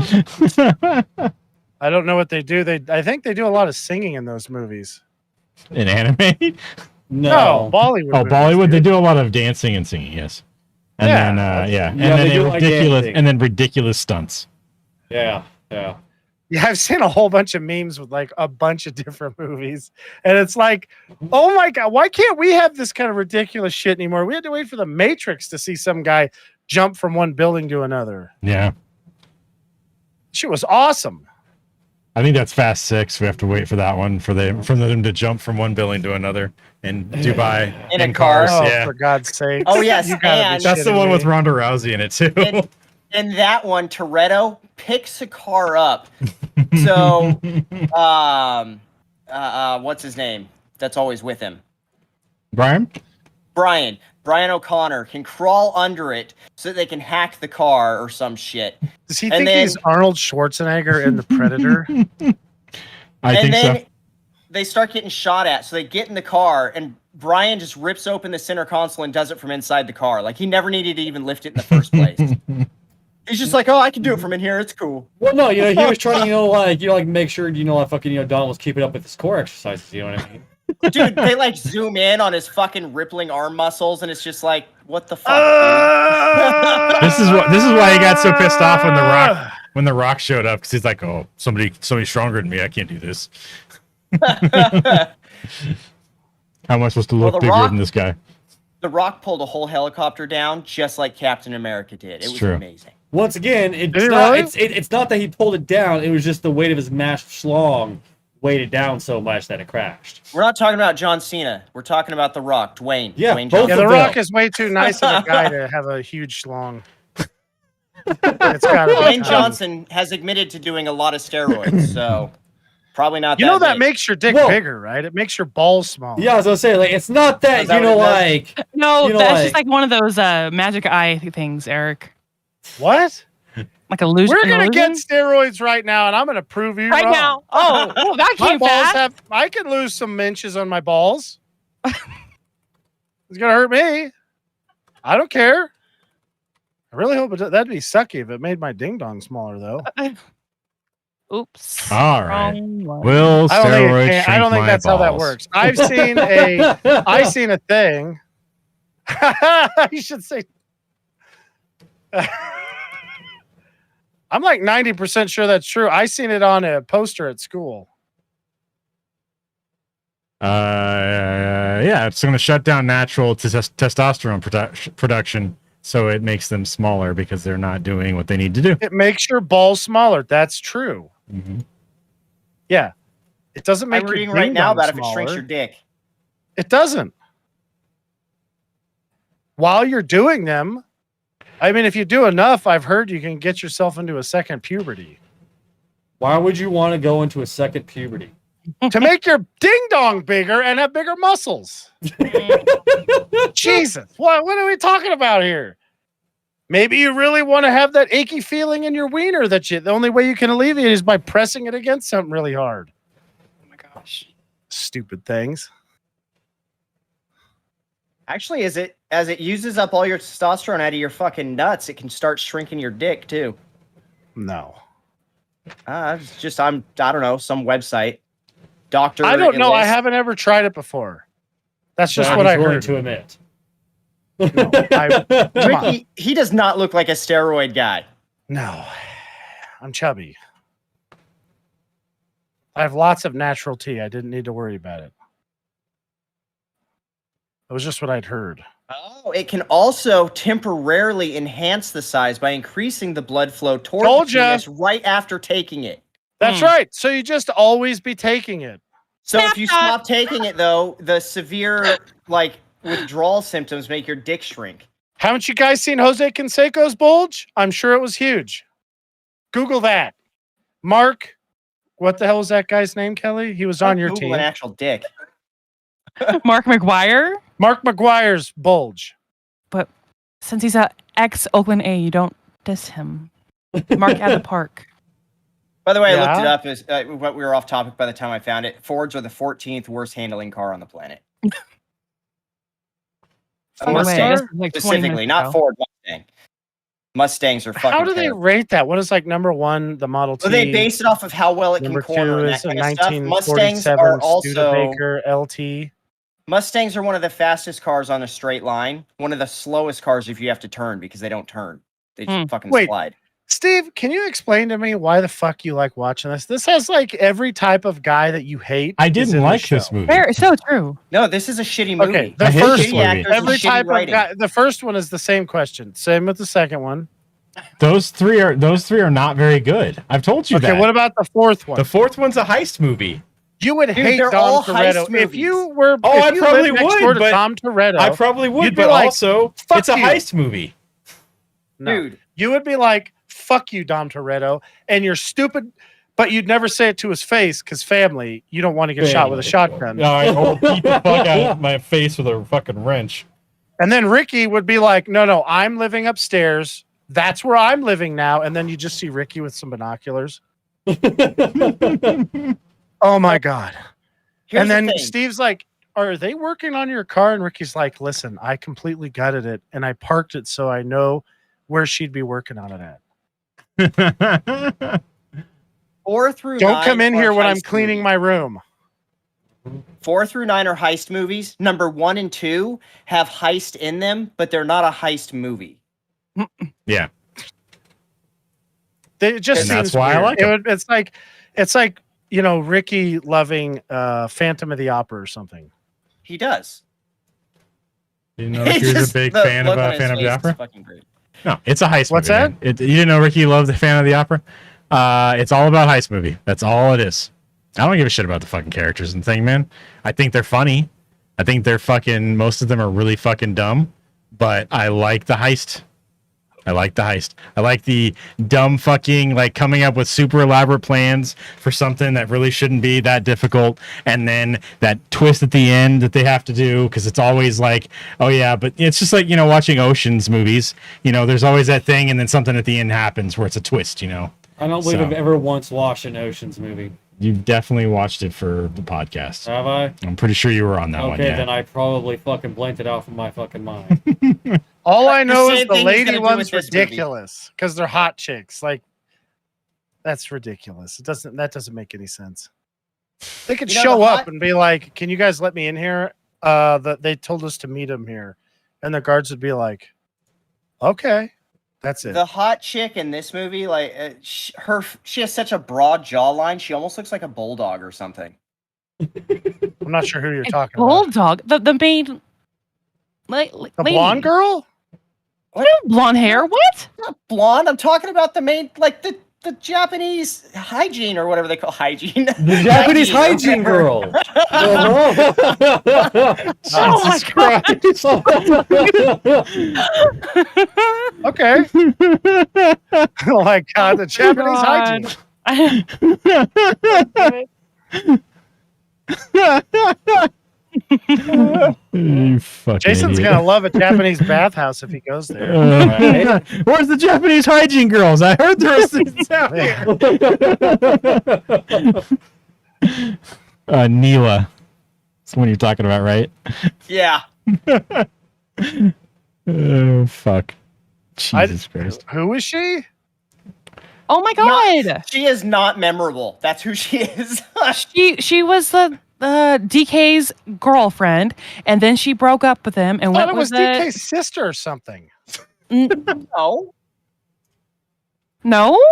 I don't know what they do. I think they do a lot of singing in those movies. In anime? No, Bollywood. Oh, movies, Bollywood, dude. they do a lot of dancing and singing, yes. And Yeah. then and Yeah, then they do like ridiculous dancing. and then ridiculous stunts. Yeah. Yeah, I've seen a whole bunch of memes with like a bunch of different movies. And it's like, oh my God, why can't we have this kind of ridiculous shit anymore? We had to wait for the Matrix to see some guy jump from one building to another. Yeah. Shit was awesome. I think that's Fast 6. We have to wait for that one for them to jump from one building to another in Dubai In a car. Oh, Yeah. for God's sake. Oh, yes, You gotta be and- That's the shitting one me. with Ronda Rousey in it too. In that one, Toretto picks a car up. So, what's his name? That's always with him. Brian? Brian Brian O'Connor can crawl under it so that they can hack the car or some shit. Does he And think then- he's Arnold Schwarzenegger in The Predator? I think so. They start getting shot at, so they get in the car, and Brian just rips open the center console and does it from inside the car. Like, he never needed to even lift it in the first place. He's just like, oh, I can do it from in here. It's cool. Well, no, he was trying to, make sure, Don was keeping up with his core exercises. You know what I mean? Dude, they zoom in on his fucking rippling arm muscles, and it's just like, what the fuck? This is why he got so pissed off when the Rock showed up, because he's like, oh, somebody stronger than me. I can't do this. How am I supposed to look bigger than this guy? The Rock pulled a whole helicopter down just like Captain America did. It was amazing. Once again, it's not that he pulled it down. It was just the weight of his mashed schlong weighed it down so much that it crashed. We're not talking about John Cena. We're talking about The Rock, Dwayne. Yeah, Dwayne both Yeah, Johnson. The Rock is way too nice of a guy to have a huge schlong. It's gotta be Dwayne time. Johnson has admitted to doing a lot of steroids, so probably not. You know that big. makes your dick bigger, right? It makes your balls smaller. Yeah, I was gonna say, like, it's not that, Is that what it does? No, that's just like one of those magic eye things, Eric. What? Like illusion. We're gonna get illusion? steroids right now, and I'm gonna prove you right wrong. now. Oh, that My came balls fast. I can lose some inches on my balls. It's gonna hurt me. I don't care. I really hope that'd be sucky if it made my ding dong smaller, though. Oops. All right. Wrong one. Will steroids I don't think that's how that balls? works. I seen a thing. You should say. I'm like 90% sure that's true. I seen it on a poster at school. Yeah, it's going to shut down natural testosterone production, so it makes them smaller because they're not doing what they need to do. It makes your balls smaller. That's true. Mm-hmm. Yeah. It doesn't make I'm your reading right ding now dong about if it smaller. shrinks your dick. It doesn't. While you're doing them, I mean, if you do enough, I've heard you can get yourself into a second puberty. Why would you want to go into a second puberty? To make your ding dong bigger and have bigger muscles. Jesus. What are we talking about here? Maybe you really want to have that achy feeling in your wiener the only way you can alleviate it is by pressing it against something really hard. Oh my gosh. Stupid things. Actually, as it uses up all your testosterone out of your fucking nuts, it can start shrinking your dick too. No. It's just I don't know, some website. Doctor. I don't know. I enlist. haven't ever tried it before. That's just That what he's I willing heard. to admit. Come on. Ricky, he does not look like a steroid guy. No. I'm chubby. I have lots of natural tea. I didn't need to worry about it. It was just what I'd heard. Oh, it can also temporarily enhance the size by increasing the blood flow toward Told the ya. penis right after taking it. That's right. So you just always be taking it. So if you stop taking it, though, the severe withdrawal symptoms make your dick shrink. Haven't you guys seen Jose Canseco's bulge? I'm sure it was huge. Google that. Mark, what the hell was that guy's name, Kelly? He was on your Google team. an actual dick. Mark McGuire. Mark McGuire's bulge. But since he's a ex Oakland A, you don't diss him. Mark at the park. By the way, I looked Yeah? it up. But we were off topic by the time I found it. Fords are the 14th worst handling car on the planet. By the way, Mustang this is like 20 specifically, minutes not ago. Ford Mustang. Mustangs are fucking How do they terrible. rate that? What is like number one, the Model T? Well, they base it off of how well it can Number corner two and is that a kind of stuff. Mustangs 1947 are also Studebaker LT. Mustangs are one of the fastest cars on a straight line. One of the slowest cars if you have to turn because they don't turn. They just fucking Wait. slide. Steve, can you explain to me why the fuck you like watching this? This has like every type of guy that you hate. I is didn't in like show. this movie. Very, so true. No, this is a shitty movie. Okay, I the hate first this Shitty movie. actors and every shitty type of writing. guy. The first one is the same question. Same with the second one. Those three are not very good. I've told you Okay, that. what about the fourth one? The fourth one's a heist movie. You would hate they're Dom all heist Toretto if movies. you were. Oh, if I you probably lived next would, door to but Dom Toretto. I probably would, you'd be but like, also "Fuck it's a you." heist movie. No. Dude, You would be like, "Fuck you, Dom Toretto," and you're stupid. But you'd never say it to his face because family. You don't want to get shot with a shotgun. No, I will beat the fuck out of my face with a fucking wrench. And then Ricky would be like, no, I'm living upstairs. That's where I'm living now. And then you just see Ricky with some binoculars. Oh my God. Here's and the then thing. Steve's like, are they working on your car? And Ricky's like, listen, I completely gutted it and I parked it so I know where she'd be working on it at. 4 through Don't 9 come in are here when I'm heist cleaning movies. my room. 4 through 9 are heist movies. Number 1 and 2 have heist in them, but they're not a heist movie. Yeah. It just And seems that's why I weird. like 'em. It's like, you know, Ricky loving Phantom of the Opera or something. He does. You know, he was a big fan of Phantom of the Opera. Fucking great. No, it's a heist What's movie. that? You didn't know Ricky loved the Phantom of the Opera? It's all about heist movie. That's all it is. I don't give a shit about the fucking characters and thing, man. I think they're funny. I think they're fucking, most of them are really fucking dumb, but I like the heist. I like the heist. I like the dumb fucking, like, coming up with super elaborate plans for something that really shouldn't be that difficult. And then that twist at the end that they have to do, because it's always like, oh yeah, but it's just like, you know, watching Ocean's movies. You know, there's always that thing and then something at the end happens where it's a twist, you know? I don't believe So. I've ever once watched an Ocean's movie. You definitely watched it for the podcast. Have I? I'm pretty sure you were on that one. Okay, Yeah. then I probably fucking blanked it out from my fucking mind. All I know The is same the thing he's lady gonna do one's with this movie. ridiculous because they're hot chicks. Like, that's ridiculous. That doesn't make any sense. They could You know, show the up hot- and be like, "Can you guys let me in here?" They told us to meet them here, and the guards would be like, "Okay, that's it." The hot chick in this movie, like she has such a broad jawline. She almost looks like a bulldog or something. I'm not sure who you're A talking about. bulldog. The main, like, The blonde girl? blonde hair. What? Not blonde. I'm talking about the main, like the Japanese hygiene or whatever they call hygiene. The Japanese hygiene girl. Oh my God. Okay. Oh my God, the Japanese hygiene. You fucking Jason's idiot. gonna love a Japanese bathhouse if he goes there. Where's the Japanese hygiene girls? I heard there was things out here. Neela. That's the one you're talking about, right? Yeah. Oh, fuck. Jesus Christ. Who is she? Oh my God. She is not memorable. That's who she is. She was the DK's girlfriend, and then she broke up with him and I thought went it was with DK's sister or something. No. No,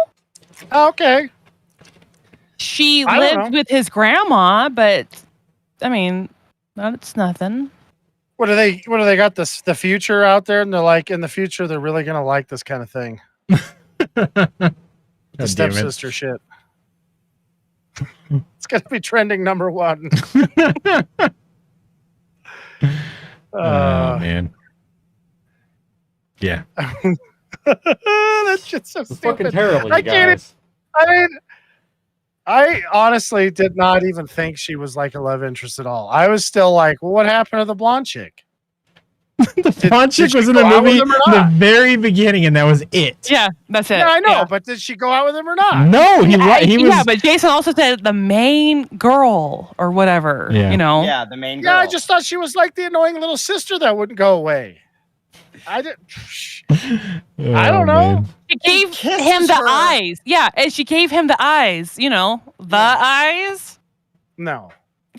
Oh, okay. she I don't lived know. with his grandma, but I mean, that's nothing. What do they got the future out there, and they're like, in the future they're really gonna like this kind of thing. The God damn it. stepsister shit. It's gonna be trending number 1. Oh, man. Yeah. That's just so It's fucking stupid. terrible, I you can't guys. I mean, I honestly did not even think she was like a love interest at all. I was still like, well, what happened to the blonde chick? The blonde chick did was she in go the out with movie him or in the not? very beginning, and that was it. Yeah, that's it. Yeah, I know, Yeah. but did she go out with him or not? No, he was. Yeah, but Jason also said the main girl or whatever. Yeah. You know. Yeah, the main girl. Yeah, I just thought she was like the annoying little sister that wouldn't go away. I didn't. Oh, I don't know. man. She gave kisses him the her. eyes. Yeah, and she gave him the eyes. You know, the eyes. No,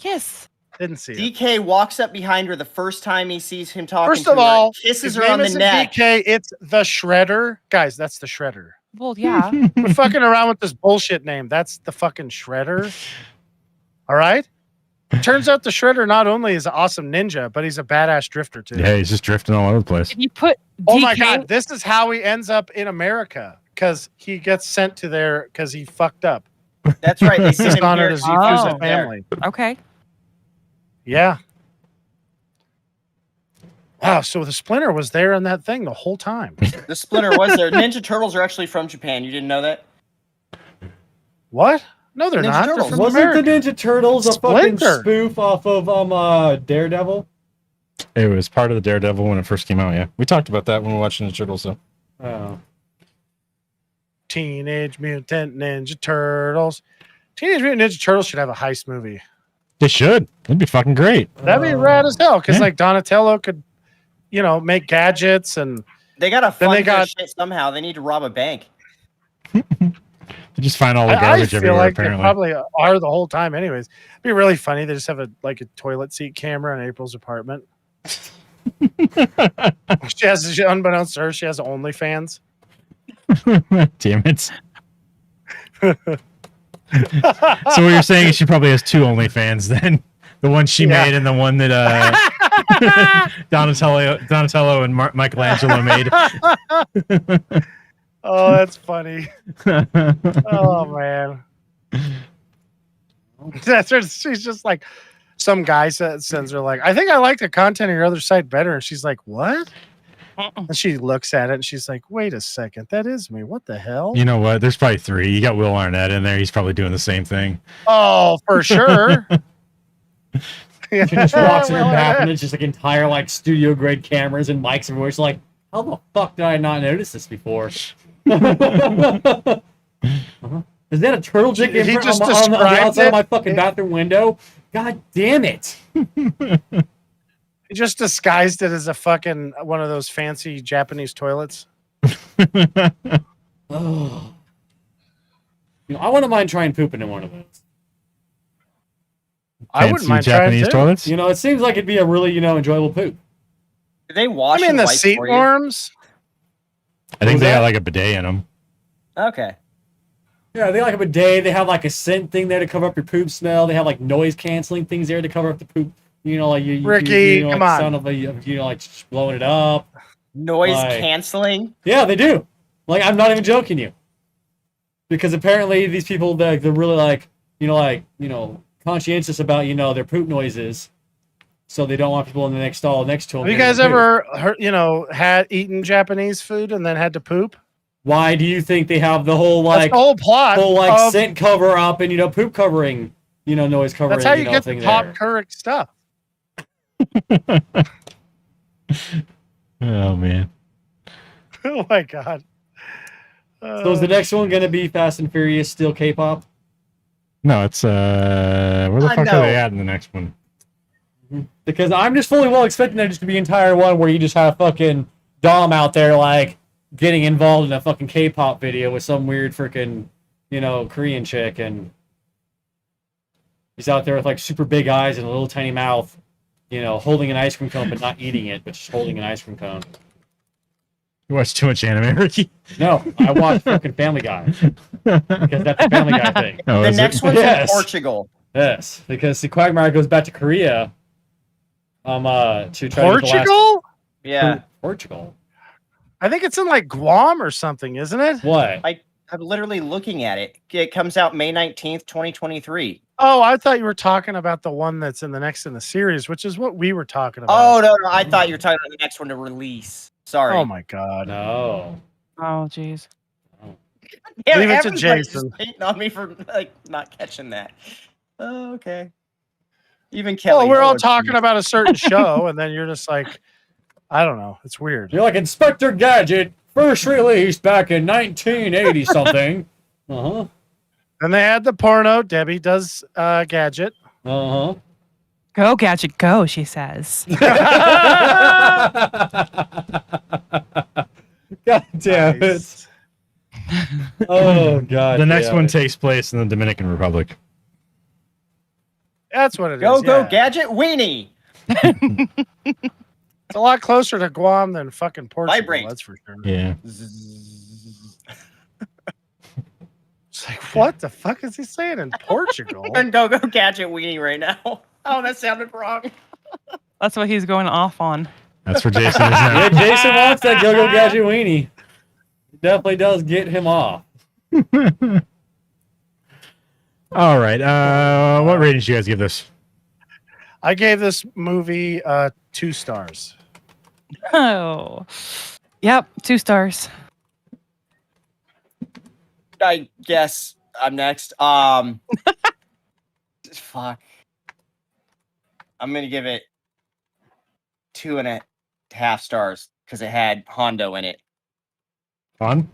Yes. didn't see it. DK walks up behind her the first time he sees him talking First to of her, all, kisses his her name on the isn't neck. DK, it's the Shredder. Guys, that's the Shredder. Well, yeah. We're fucking around with this bullshit name. That's the fucking Shredder. All right? Turns out the Shredder not only is an awesome ninja, but he's a badass drifter too. Yeah, he's just drifting all over the place. If you put Oh my DK God, this is how he ends up in America because he gets sent to there because he fucked up. That's right. They sent him Dishonored here. his Oh. Yakuza family. Okay. Yeah. Wow, so the Splinter was there in that thing the whole time. The Splinter was there. Ninja Turtles are actually from Japan. You didn't know that? What? No, they're Ninja not. They're Turtles. from Wasn't America. the Ninja Turtles a fucking Splinter. spoof off of Daredevil? It was part of the Daredevil when it first came out. Yeah, we talked about that when we were watching the Turtles. So Oh. Teenage Mutant Ninja Turtles. Teenage Mutant Ninja Turtles should have a heist movie. they should. That'd be fucking great. That'd be rad as hell because Yeah. like Donatello could, make gadgets and They gotta Then fund they their got- shit somehow. They need to rob a bank. They just find all the I garbage feel everywhere. like Apparently, they probably are the whole time. Anyways, it'd be really funny. They just have a toilet seat camera in April's apartment. She has, unbeknownst to her, she has OnlyFans. damn it. So what you're saying is she probably has two OnlyFans then. The one she Yeah. made and the one that Donatello and Michelangelo made. Oh, that's funny. Oh man. That's her, she's just like some guy sends her like, I think I like the content of your other site better. And she's like, what? And she looks at it and she's like, wait a second, that is me. What the hell? You know what? There's probably three. You got Will Arnett in there. He's probably doing the same thing. Oh, for sure. She just walks in her bathroom and it's just like entire like studio grade cameras and mics everywhere. She's like, how the fuck did I not notice this before? Uh-huh. Is that a turtle chick He on just the described outside of my it. fucking bathroom window? God damn it. He just disguised it as a fucking one of those fancy Japanese toilets. Oh. I wouldn't mind trying pooping in one of those. I wouldn't Fancy mind Japanese trying toilets. It seems like it'd be a really, enjoyable poop. Do they wash I mean, the the whites seat for you? worms. I think was they that? got like a bidet in them. Okay. Yeah, they like a bidet. They have like a scent thing there to cover up your poop smell. They have like noise canceling things there to cover up the poop. Ricky, like come the on. sound of like just blowing it up. Noise Like- canceling. Yeah, they do. Like, I'm not even joking you. Because apparently these people, they're really conscientious about, their poop noises. So they don't want people in the next stall next to them. Have you guys ever heard, eaten Japanese food and then had to poop? Why do you think they have the whole That's the whole plot. of- scent cover up and poop covering, noise covering? that's how you get thing the top there. Keurig stuff. Oh man. Oh my god. So is the next one gonna be Fast and Furious still K-pop? No, it's where the fuck no. are they at in the next one? Because I'm just fully well expecting there just to be an entire one where you just have fucking Dom out there like getting involved in a fucking K-pop video with some weird freaking Korean chick, and he's out there with like super big eyes and a little tiny mouth, holding an ice cream cone but not eating it, but just holding an ice cream cone. You watch too much anime, Ricky. No, I watch fucking Family Guy because that's a Family Guy thing. Oh, The is next it? one's Yes. in Portugal. Yes, because the Quagmire goes back to Korea. To try to get the last- Portugal? Yeah. Portugal. I think it's in like Guam or something, isn't it? What? I'm literally looking at it. It comes out May 19th, 2023. Oh, I thought you were talking about the one that's in the series, which is what we were talking about. Oh, no. I thought you were talking about the next one to release. Sorry. Oh my god. No. Oh, jeez. Damn, Leave it to everybody's just Jason. hating on me for not catching that. Oh, okay. Even Kelly. Well, we're all oh, talking geez. about a certain show, and then you're just like, I don't know. It's weird. You're like Inspector Gadget, first released back in 1980 something. Uh-huh. And they had the porno. Debbie does Gadget. Uh-huh. Go, Gadget, go, she says. God damn Nice. it. Oh god. The next damn one it. takes place in the Dominican Republic. That's what it is. Go, yeah. Gadget Weenie. It's a lot closer to Guam than fucking Portugal. Vibrate. That's for sure. Yeah. It's like, what the fuck is he saying in Portugal? And go, Gadget Weenie right now. Oh, that sounded wrong. That's what he's going off on. That's where Jason is Yeah, now. Jason wants that Go-Go Gadget weenie. It definitely does get him off. All right. What rating did you guys give this? I gave this movie 2 stars. Oh. Yep, 2 stars. I guess I'm next. Fuck. I'm gonna give it 2.5 stars because it had Hondo in it. Fun.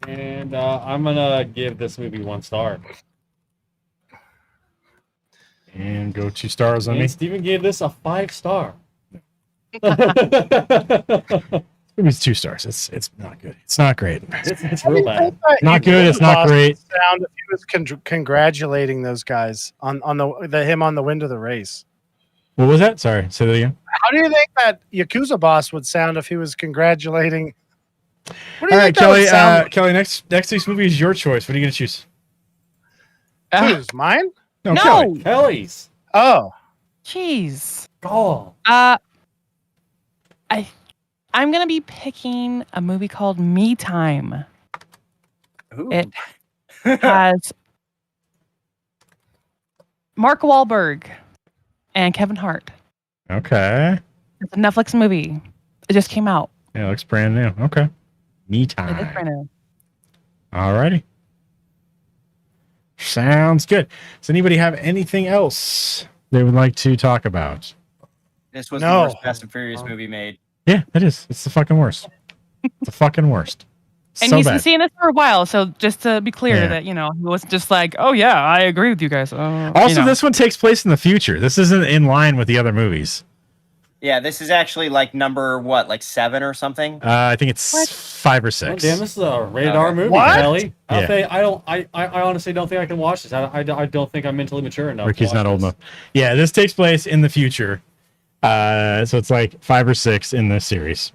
And I'm gonna give this movie 1 star. And go 2 stars on me. And Steven gave this a 5 star. Movie's 2 stars. It's not good. It's not great. It's real bad. Not good. It's not great. Sound if he was congratulating those guys on the him on the win to the race. What was that? Sorry, say that again. How do you think that Yakuza boss would sound if he was congratulating? What do All you right, think that would sound like? Kelly. Next week's movie is your choice. What are you gonna choose? Whose? Mine? No. Kelly. Kelly's. Oh, Jeez. Oh. I'm gonna be picking a movie called Me Time. Ooh. It has Mark Wahlberg and Kevin Hart. Okay. It's a Netflix movie. It just came out. Yeah, it looks brand new. Okay. Me It is time. brand new. Alrighty. Sounds good. Does anybody have anything else they would like to talk about? This was No. the worst Fast and Furious movie made. Yeah, it is. It's the fucking worst. It's the fucking worst. And So he's been bad. seeing this for a while, so just to be clear Yeah. that, he wasn't just like, oh yeah, I agree with you guys. Also, this one takes place in the future. This isn't in line with the other movies. Yeah, this is actually like number what, like 7 or something? I think it's What? 5 or Oh, 6. damn, this is a rated R movie, What? Kelly. Yeah. I honestly don't think I can watch this. I don't think I'm mentally mature enough. Ricky's to watch not old this. enough. Yeah, this takes place in the future. So it's like 5 or 6 in this series.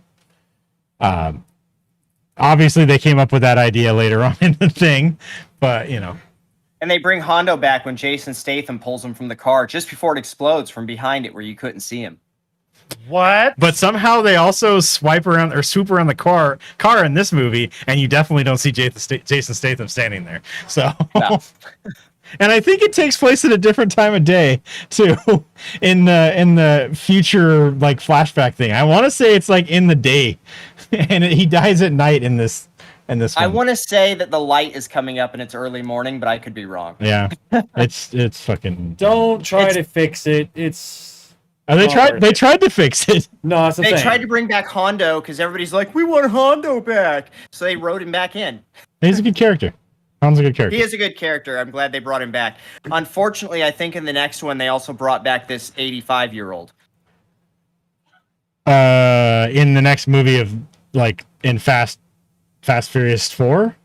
Obviously, they came up with that idea later on in the thing, but And they bring Hondo back when Jason Statham pulls him from the car just before it explodes from behind it where you couldn't see him. what? But somehow they also swipe around or swoop around the car in this movie, and you definitely don't see Jason Statham standing there. So, No. and I think it takes place at a different time of day too, in the future like flashback thing. I want to say it's like in the day, and he dies at night in this. I one. want to say that the light is coming up and it's early morning, but I could be wrong. Yeah, it's fucking. Don't try It's- to fix it. It's They hard. tried to fix it. No, that's the They thing. tried to bring back Hondo because everybody's like, we want Hondo back. So they wrote him back in. He's a good character. Han's a good character. He is a good character. I'm glad they brought him back. Unfortunately, I think in the next one, they also brought back this 85-year-old. In the next movie of like in Fast Furious 4.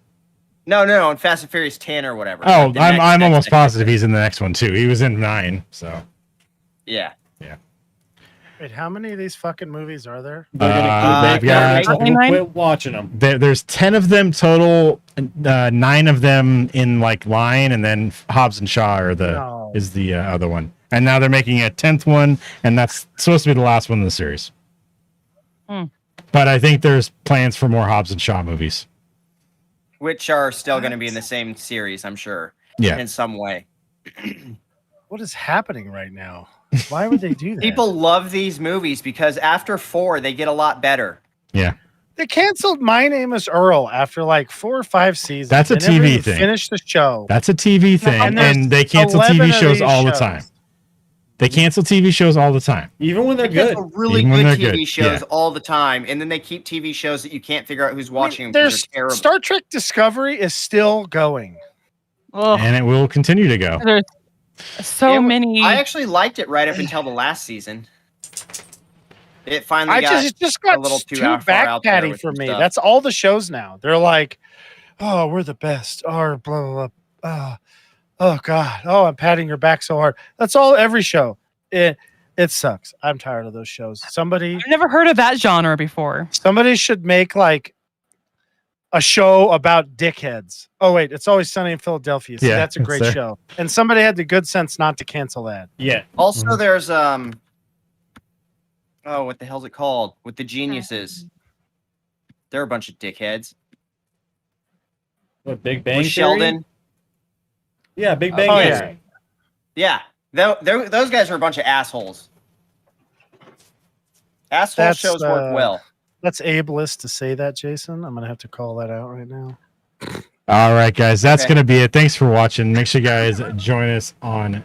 No, in Fast and Furious 10 or whatever. Oh, Like the I'm next- almost positive he's in the next one too. He was in 9, so Yeah. Wait, how many of these fucking movies are there? They're they've got- quit watching them. there's 10 of them total. 9 of them in like line, and then Hobbs and Shaw are No. is the other one. And now they're making a 10th one, and that's supposed to be the last one in the series. Hmm. But I think there's plans for more Hobbs and Shaw movies. Which are still going to be in the same series, I'm sure. Yeah. In some way. What is happening right now? Why would they do that? People love these movies because after 4, they get a lot better. Yeah. They canceled My Name is Earl after like 4 or 5 seasons. That's a They never TV even thing. Finished the show. That's a TV thing, And there's and they cancel 11 TV of shows these all the shows. time. They cancel TV shows all the time. Even when they're They good. cancel really Even when good they're TV good, shows yeah. all the time, and then they keep TV shows that you can't figure out who's watching them There's because they're terrible. Star Trek Discovery is still going. Ugh, And it will continue to go. there's so It- many. I actually liked it right up until the last season. It finally It just got a little too too far back out there patty with for some me. stuff. That's all the shows now. They're like, oh, we're the best. Or blah blah blah. Oh God. Oh, I'm patting your back so hard. That's all every show. It sucks. I'm tired of those shows. Somebody I've never heard of that genre before. should make like a show about dickheads. Oh wait, It's Always Sunny in Philadelphia. See, Yeah, that's a it's great there. show. And somebody had the good sense not to cancel that. Yeah. Also, there's oh, what the hell's it called? With the geniuses. They're a bunch of dickheads. What, Big Bang With Theory? Sheldon. Yeah, Big Bang Oh, Theory. yeah. Yeah. Those guys are a bunch of assholes. Asshole That's, shows work well. That's ableist to say that, Jason. I'm gonna have to call that out right now. All right, guys, that's Okay. going to be it. Thanks for watching. Make sure you guys join us on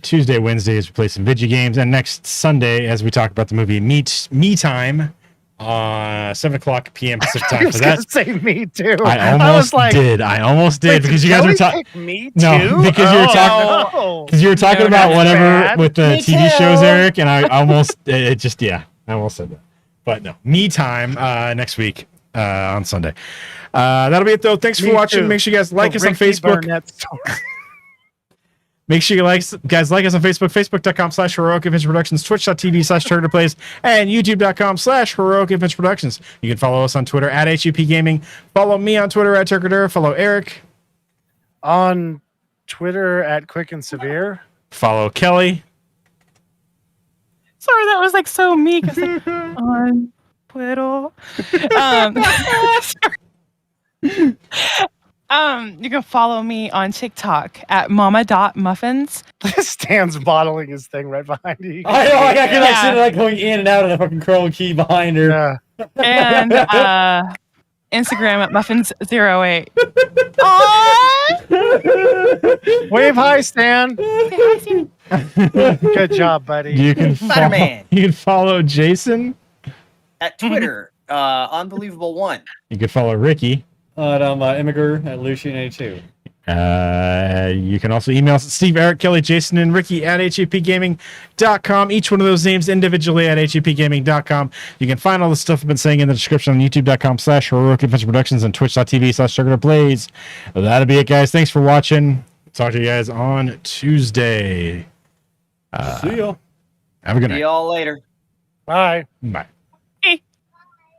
Tuesday, Wednesdays, we play some video games. And next Sunday, as we talk about the movie Me Time, 7:00 p.m. Pacific I time. was For gonna that, say me too. I was almost did. I almost did wait, because did you guys were Kelly talking. pick me No, too? because you were talking. Oh. Because you were talking No, about that's whatever bad. with the Me TV shows, too. Eric, and I almost I almost said that. But no, Me Time next week on Sunday. That'll be it though. Thanks for Me watching. too. Make sure you guys like The us on Ricky Facebook. Barnett story. Make sure you guys like us on Facebook, facebook.com/Heroic Adventure Productions, twitch.tv/TurtlePlays, and youtube.com/Heroic Adventure Productions. You can follow us on Twitter at HUP Gaming. Follow me on Twitter at Turkadura. Follow Eric. On Twitter at Quick and Severe. Follow Kelly. Sorry, that was like so meek. It's like on Twitter. You can follow me on TikTok at mama.muffins. Stan's bottling his thing right behind you. I know, I got Yeah. shit like going in and out of the fucking Chrome key behind her. Yeah. And Instagram at muffins08. Wave hi, Stan. Good job, buddy. You can Spider-Man. you can follow Jason. At Twitter, Unbelievable One. You can follow Ricky. I'm Immiger at Lucian82. You can also email us at Steve, Eric, Kelly, Jason, and Ricky at hupgaming.com. Each one of those names individually at hupgaming.com. You can find all the stuff I've been saying in the description on youtube.com/Heroic Adventure Productions and twitch.tv/TurkaduraPlays. That'll be it, guys. Thanks for watching. Talk to you guys on Tuesday. See ya. Have a good See night. y'all later. Bye. Bye.